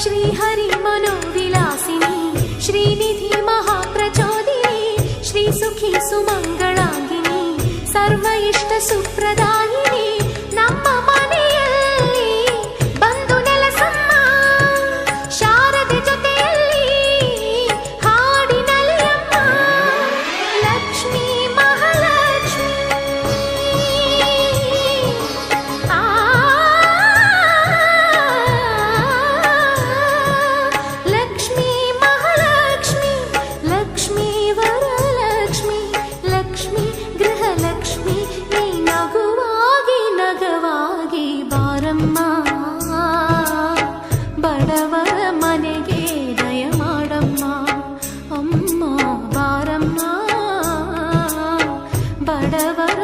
ಶ್ರೀಹರಿ ಮನೋವಿಲಾಸಿನಿ ಶ್ರೀನಿಧಿ ಮಹಾಪ್ರಚೋದಿನಿ ಶ್ರೀ ಸುಖಿ ಸುಮಂಗಳಾಂಗಿನಿ ಸರ್ವ ಇಷ್ಟ ಸುಪ್ರದಾಯಿನಿ ನಮ್ಮ ಮನೆಯಲ್ಲಿ ಬಂದು ನೆಲಸಮ್ಮ ಶಾರದೆ ಜೊತೆಯಲ್ಲಿ ಹಾಡಿನಲ್ಲಿ ಅಮ್ಮ ಲಕ್ಷ್ಮೀ ಮಹಾಲಕ್ಷ್ಮಿ ಲಕ್ಷ್ಮೀ ಮಹಾಲಕ್ಷ್ಮಿ ಲಕ್ಷ್ಮೀ ವರಲಕ್ಷ್ಮಿ ಲಕ್ಷ್ಮೀ ಗೃಹಲಕ್ಷ್ಮಿ ನೀ ನಗುವಾಗಿ ನಗವಾಗಿ ಬಾರಮ್ಮ ಬಡವರ ಮನೆಗೆ ದಯ ಮಾಡಮ್ಮ ಅಮ್ಮ ಬಾರಮ್ಮ ಬಡವರ